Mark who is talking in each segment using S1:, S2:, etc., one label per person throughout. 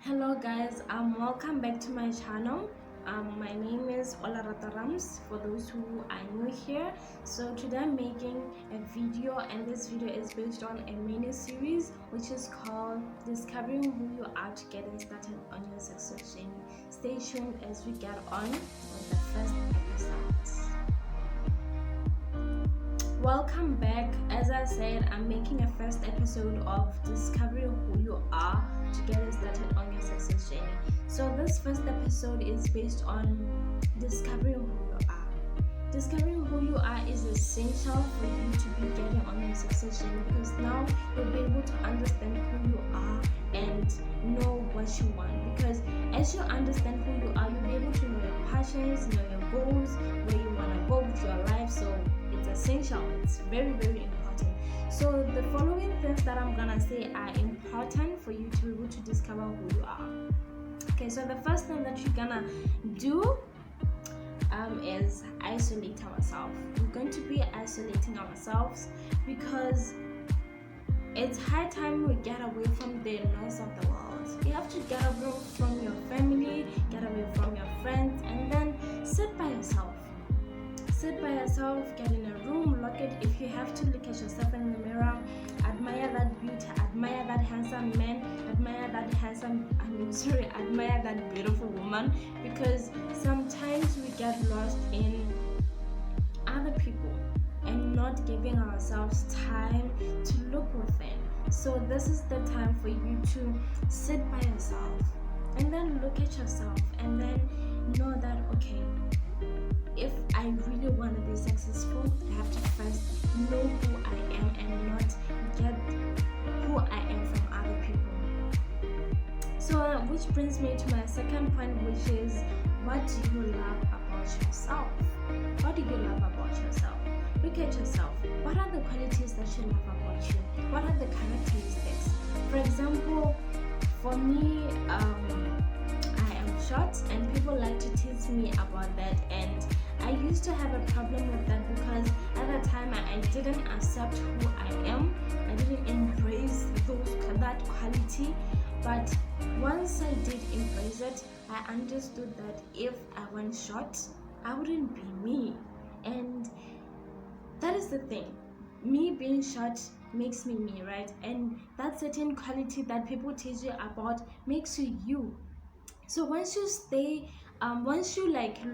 S1: Hello guys, welcome back to my channel. My name is Olarata Rams for those who are new here. So today I'm making a video, and this video is based on a mini series which is called Discovering Who You Are to Getting Started on Your Success Journey. Stay tuned as we get on with the first episode. Welcome back. As I said, I'm making a first episode of Discovering Who You Are to Get started on your success journey. So this first episode is based on discovering who you are. Discovering who you are is essential for you to be getting on your success journey, because now you'll be able to understand who you are and know what you want. Because as you understand who you are, you'll be able to know your passions, know your goals, where you want to go with your life. So it's essential. It's very, very important. So the following things that I'm gonna say are important for you to be able to discover who you are. Okay, so the first thing that you're gonna do is isolate ourselves. We're going to be isolating ourselves because it's high time we get away from the noise of the world. You have to get away from your family, get away from your friends, and then sit by yourself. Sit by yourself, get in a room, look at, if you have to look at yourself in the mirror, admire that beauty, admire that handsome man, admire that beautiful woman, because sometimes we get lost in other people and not giving ourselves time to look within. So this is the time for you to sit by yourself and then look at yourself and then know that, okay, if I really want to be successful, I have to first know who I am and not get who I am from other people. So which brings me to my second point, which is, what do you love about yourself? What do you love about yourself? Look at yourself. What are the qualities that you love about you? What are the characteristics? For example, for me, I am short, and people like to tease me about that, and I used to have a problem with that because at that time I didn't accept who I am. I didn't embrace that quality. But once I did embrace it, I understood that if I went short, I wouldn't be me. And that is the thing. Me being short makes me me, right? And that certain quality that people teach you about makes you you. So once you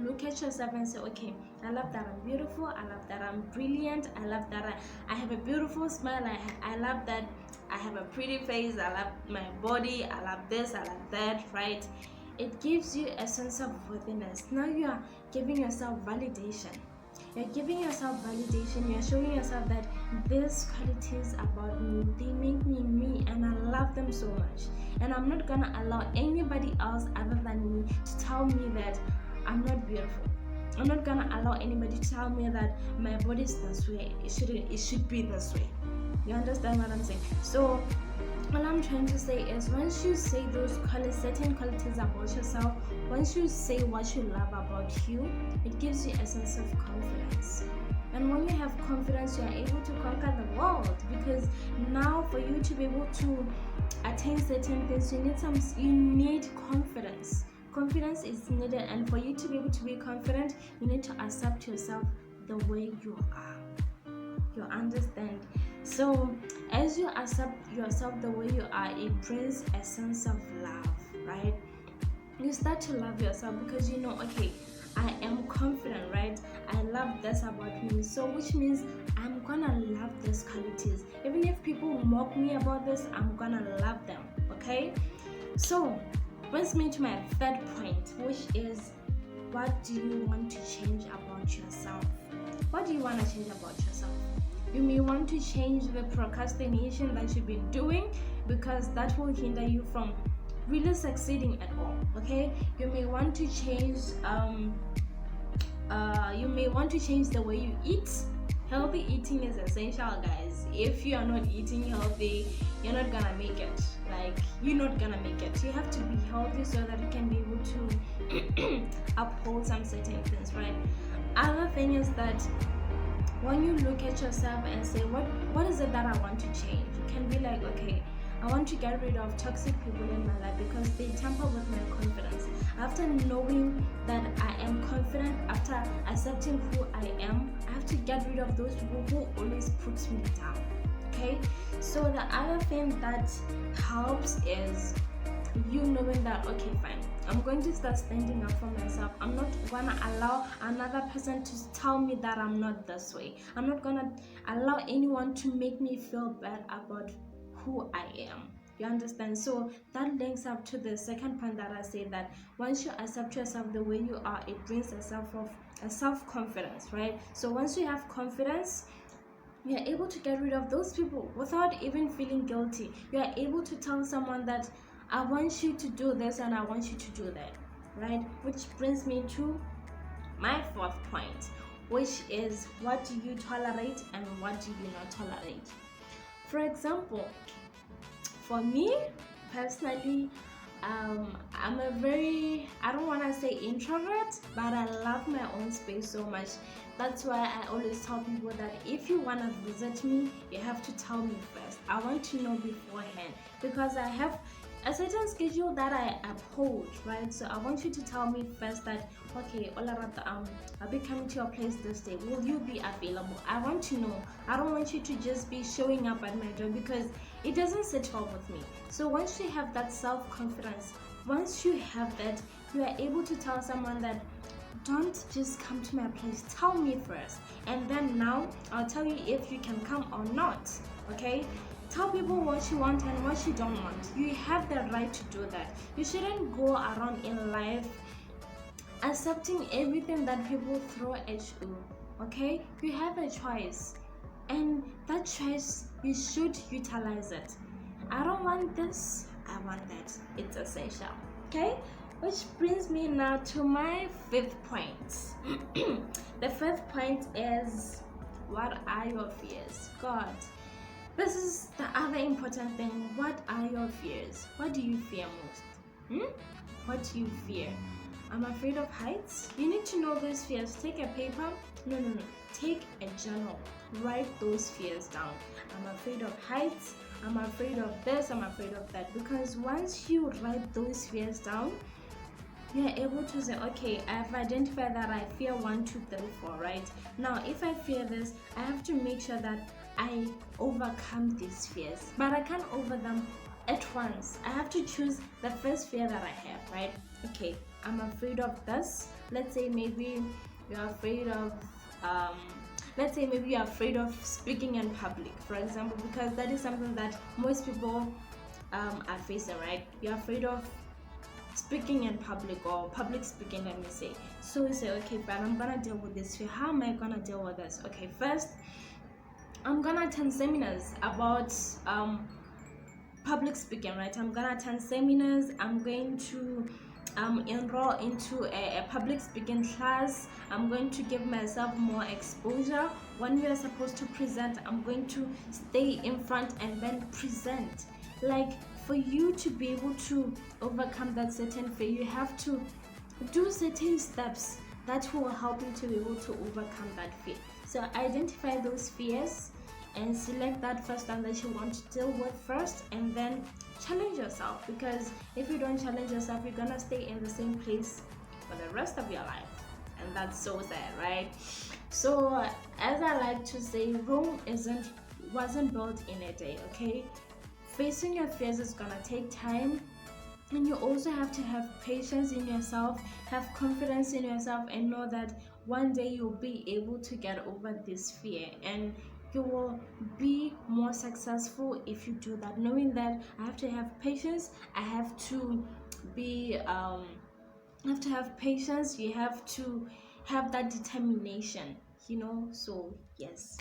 S1: look at yourself and say, okay, I love that I'm beautiful, I love that I'm brilliant, I love that I have a beautiful smile, I love that I have a pretty face, I love my body, I love this, I love that, right? It gives you a sense of worthiness. Now you are giving yourself validation. You're giving yourself validation. You're showing yourself that these qualities about me, they make me me, and I love them so much. And I'm not gonna allow anybody else other than me to tell me that I'm not beautiful. I'm not gonna allow anybody to tell me that my body is this way. It should be this way. You understand what I'm saying? So what I'm trying to say is, once you say those certain qualities about yourself, once you say what you love about you, it gives you a sense of confidence. And when you have confidence, you are able to conquer the world, because now for you to be able to attain certain things, you need confidence. Confidence is needed, and for you to be able to be confident, you need to accept yourself the way you are. You understand? So as you accept yourself the way you are, it brings a sense of love, right? You start to love yourself because you know, okay, I am confident, right? I love this about me, so which means I'm gonna love these qualities. Even if people mock me about this, I'm gonna love them, okay? So brings me to my third point, which is, what do you want to change about yourself? What do you want to change about yourself? You may want to change the procrastination that you've been doing, because that will hinder you from really succeeding at all, okay? You may want to change the way you eat. Healthy eating is essential, guys. If you are not eating healthy, you're not gonna make it. You're not gonna make it. You have to be healthy so that you can be able to uphold some certain things, right? Other thing is that when you look at yourself and say, what is it that I want to change? You can be like, okay, I want to get rid of toxic people in my life because they tamper with my confidence. After knowing that I am confident, after accepting who I am, I have to get rid of those people who always put me down. Okay, so the other thing that helps is you knowing that, okay, fine, I'm going to start standing up for myself. I'm not gonna allow another person to tell me that I'm not this way. I'm not gonna allow anyone to make me feel bad about who I am. You understand? So that links up to the second point that I say, that once you accept yourself the way you are, it brings a self-confidence, right? So once you have confidence, you are able to get rid of those people without even feeling guilty. You are able to tell someone that I want you to do this and I want you to do that, right? Which brings me to my fourth point, which is, what do you tolerate and what do you not tolerate? For example, for me personally, I'm a very, I don't want to say introvert, but I love my own space so much. That's why I always tell people that if you want to visit me, you have to tell me first. I want to know beforehand, because I have a certain schedule that I uphold, right? So I want you to tell me first that, okay, I'll be coming to your place this day. Will you be available? I want to know. I don't want you to just be showing up at my door, because it doesn't sit well with me. So once you have that self-confidence, once you have that, you are able to tell someone that, don't just come to my place, tell me first, and then now I'll tell you if you can come or not. Okay, tell people what you want and what you don't want. You have the right to do that. You shouldn't go around in life accepting everything that people throw at you. Okay, you have a choice, and that choice, you should utilize it. I don't want this, I want that. It's essential. Okay, which brings me now to my fifth point. The fifth point is, what are your fears? God, this is the other important thing. What are your fears? What do you fear most? What do you fear? I'm afraid of heights. You need to know those fears. Take a paper. No. Take a journal. Write those fears down. I'm afraid of heights. I'm afraid of this. I'm afraid of that. Because once you write those fears down, you're able to say, okay, I've identified that I fear 1, 2, 3, 4, right? Now, if I fear this, I have to make sure that I overcome these fears. But I can't over them at once. I have to choose the first fear that I have, right? Okay, I'm afraid of this. Let's say maybe you're afraid of speaking in public, for example, because that is something that most people are facing, right? You're afraid of speaking in public, or public speaking, let me say. So you say, okay, but I'm gonna deal with this fear. How am I gonna deal with this? Okay, first, I'm gonna attend seminars about public speaking, right? I'm gonna attend seminars. I'm going to enroll into a public speaking class. I'm going to give myself more exposure. When we are supposed to present, I'm going to stay in front and then present. Like, for you to be able to overcome that certain fear, you have to do certain steps that will help you to be able to overcome that fear. So identify those fears and select that first one that you want to deal with first, and then challenge yourself, because if you don't challenge yourself, you're gonna stay in the same place for the rest of your life, and that's so sad, right? So as I like to say, Rome wasn't built in a day. Okay, facing your fears is gonna take time, and you also have to have patience in yourself, have confidence in yourself, and know that one day you'll be able to get over this fear, and you will be more successful if you do that, knowing that I have to have patience. I have to be have patience. You have to have that determination, so yes.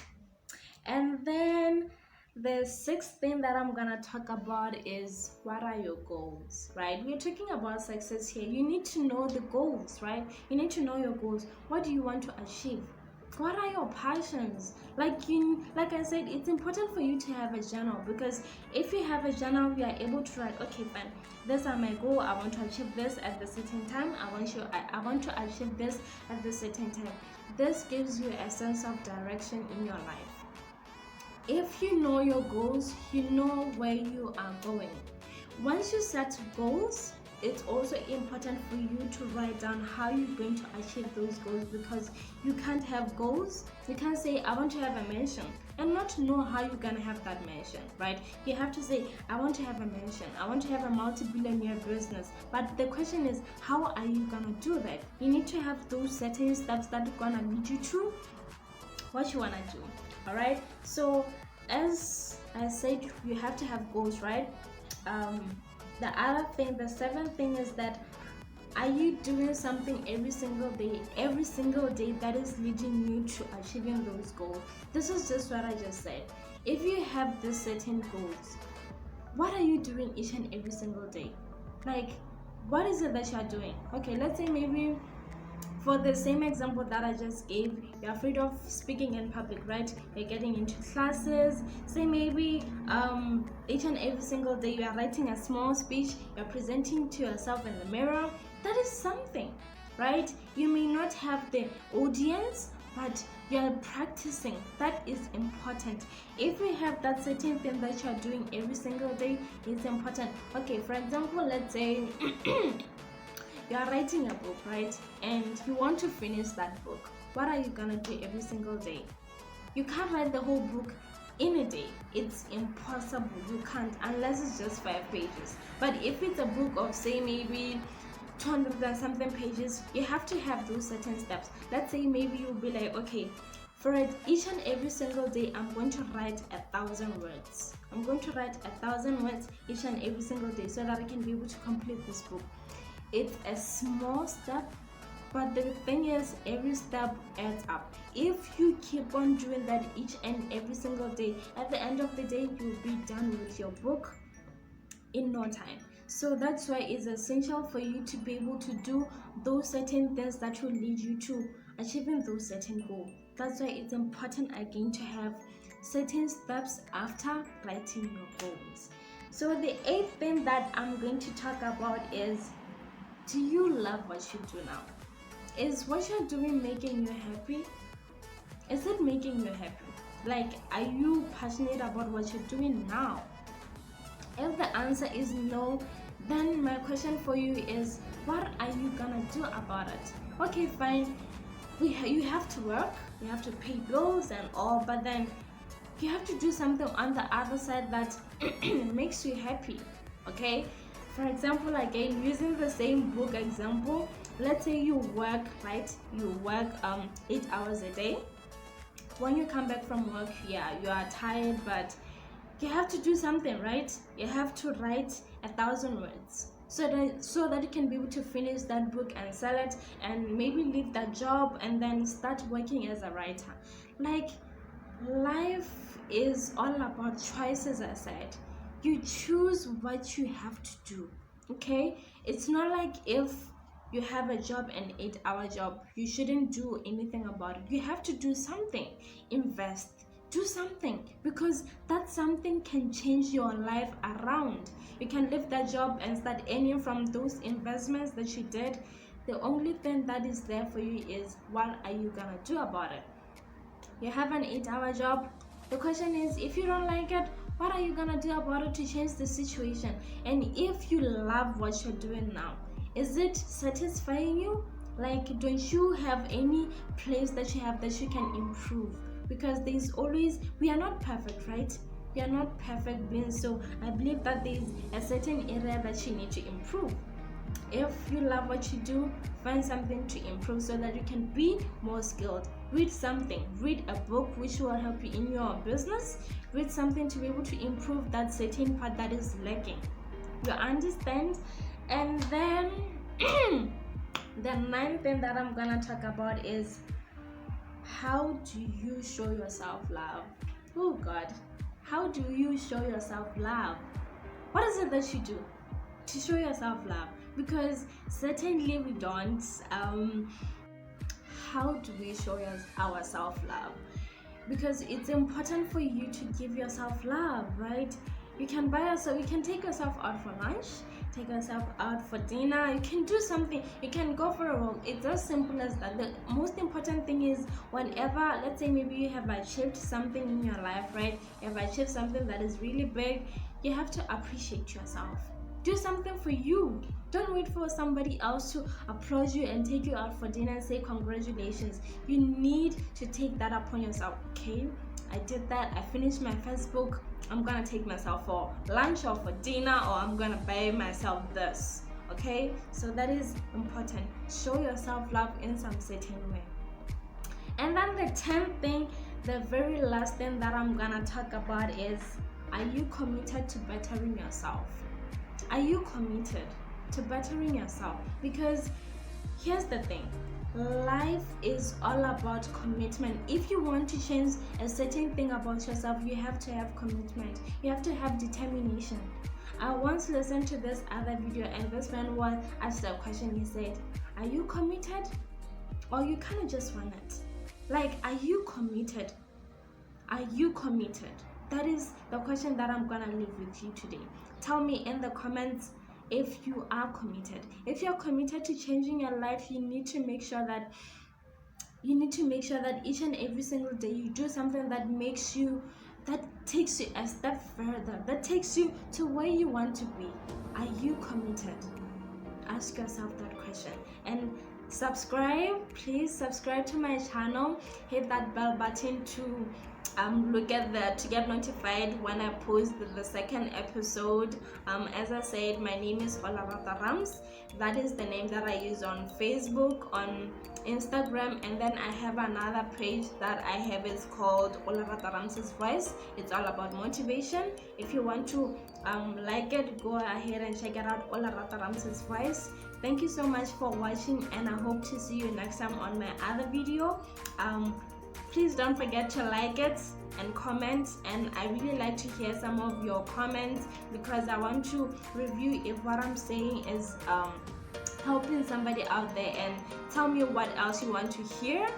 S1: And then the sixth thing that I'm gonna talk about is, what are your goals, right? We're talking about success here. You need to know the goals, right? You need to know your goals. What do you want to achieve? What are your passions? Like I said, it's important for you to have a journal, because if you have a journal, you are able to write, okay, fine, these are my goal. I want to achieve this at the certain time. I want to achieve this at the certain time. This gives you a sense of direction in your life. if you know your goals, you know where you are going. Once you set goals, it's also important for you to write down how you're going to achieve those goals, because you can't have goals. You can't say, I want to have a mansion, and not know how you're going to have that mansion, right? You have to say, I want to have a mansion, I want to have a multi-billionaire business. But the question is, how are you going to do that? You need to have those certain steps that are going to lead you to what you want to do. All right, so as I said, you have to have goals, right? The other thing, the seventh thing, is that, are you doing something every single day that is leading you to achieving those goals? This is just what I just said. If you have these certain goals, what are you doing each and every single day? Like, what is it that you are doing? Okay, let's say maybe for the same example that I just gave, you're afraid of speaking in public, right? You're getting into classes. Say maybe each and every single day you are writing a small speech, you're presenting to yourself in the mirror. That is something, right? You may not have the audience, but you're practicing. That is important. If you have that certain thing that you're doing every single day, it's important. Okay, for example, let's say you are writing a book, right? And you want to finish that book. What are you gonna do every single day? You can't write the whole book in a day. It's impossible. You can't, unless it's just 5 pages. But if it's a book of, say, maybe 200 and something pages, you have to have those certain steps. Let's say maybe you'll be like, okay, for it, each and every single day, I'm going to write 1,000 words. I'm going to write 1,000 words each and every single day so that I can be able to complete this book. It's a small step, but the thing is, every step adds up. If you keep on doing that each and every single day, at the end of the day, you'll be done with your book in no time. So that's why it's essential for you to be able to do those certain things that will lead you to achieving those certain goals. That's why it's important again to have certain steps after writing your goals. So the 8th thing that I'm going to talk about is, do you love what you do now? Is what you're doing making you happy? Is it making you happy? Like, are you passionate about what you're doing now? If the answer is no, then my question for you is, what are you gonna do about it? Okay, fine. You have to work, you have to pay bills and all, but then you have to do something on the other side that makes you happy. Okay? For example, again, using the same book example, let's say you work, right? You work 8 hours a day. When you come back from work, yeah, you are tired, but you have to do something, right? You have to write 1,000 words so that you can be able to finish that book and sell it, and maybe leave that job and then start working as a writer. Like, life is all about choices, I said. You choose what you have to do. Okay, it's not like if you have a job, an 8-hour job, you shouldn't do anything about it. You have to do something. Invest, do something, because that something can change your life around. You can leave that job and start earning from those investments that you did. The only thing that is there for you is, what are you gonna do about it? You have an 8-hour job. The question is, if you don't like it, what are you gonna do about it to change the situation? And if you love what you're doing now, is it satisfying you? Like, don't you have any place that you have that you can improve? Because there's always, we are not perfect, right? We are not perfect beings, so I believe that there's a certain area that you need to improve. If you love what you do, find something to improve so that you can be more skilled. Read something, read a book which will help you in your business. Read something to be able to improve that certain part that is lacking. You understand? And then the 9th thing that I'm gonna talk about is, how do you show yourself love? Oh God, how do you show yourself love? What is it that you do to show yourself love? Because certainly we don't. How do we show our self-love? Because it's important for you to give yourself love, right? You can take yourself out for lunch, take yourself out for dinner. You can do something, you can go for a walk. It's as simple as that. The most important thing is, whenever, let's say maybe you have achieved something in your life, right? You have achieved something that is really big, you have to appreciate yourself. Do something for you. Don't wait for somebody else to applaud you and take you out for dinner and say congratulations. You need to take that upon yourself. Okay, I did that, I finished my first book, I'm gonna take myself for lunch or for dinner, or I'm gonna buy myself this. Okay, so that is important. Show yourself love in some certain way. And then the 10th thing, the very last thing that I'm gonna talk about is, are you committed to bettering yourself? Are you committed to bettering yourself? Because here's the thing, life is all about commitment. If you want to change a certain thing about yourself, you have to have commitment, you have to have determination. I once listened to this other video, and this man was asked a question. He said, are you committed, or you kind of just want it? Like, are you committed? Are you committed? That is the question that I'm gonna leave with you today. Tell me in the comments if you are committed. If you're committed to changing your life, you need to make sure that each and every single day you do something that makes you, that takes you a step further, that takes you to where you want to be. Are you committed? Ask yourself that question. And subscribe, please subscribe to my channel. Hit that bell button to to get notified when I post the second episode. As I said, my name is Olarata Rams. That is the name that I use on Facebook, on Instagram, and then I have another page that I have, is called Olarata Rams's Voice. It's all about motivation. If you want to like it, go ahead and check it out, Olarata Rams's Voice. Thank you so much for watching, and I hope to see you next time on my other video. Please don't forget to like it and comment, and I really like to hear some of your comments, because I want to review if what I'm saying is helping somebody out there, and tell me what else you want to hear,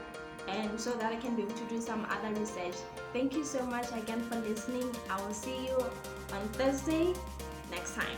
S1: and so that I can be able to do some other research. Thank you so much again for listening. I will see you on Thursday next time.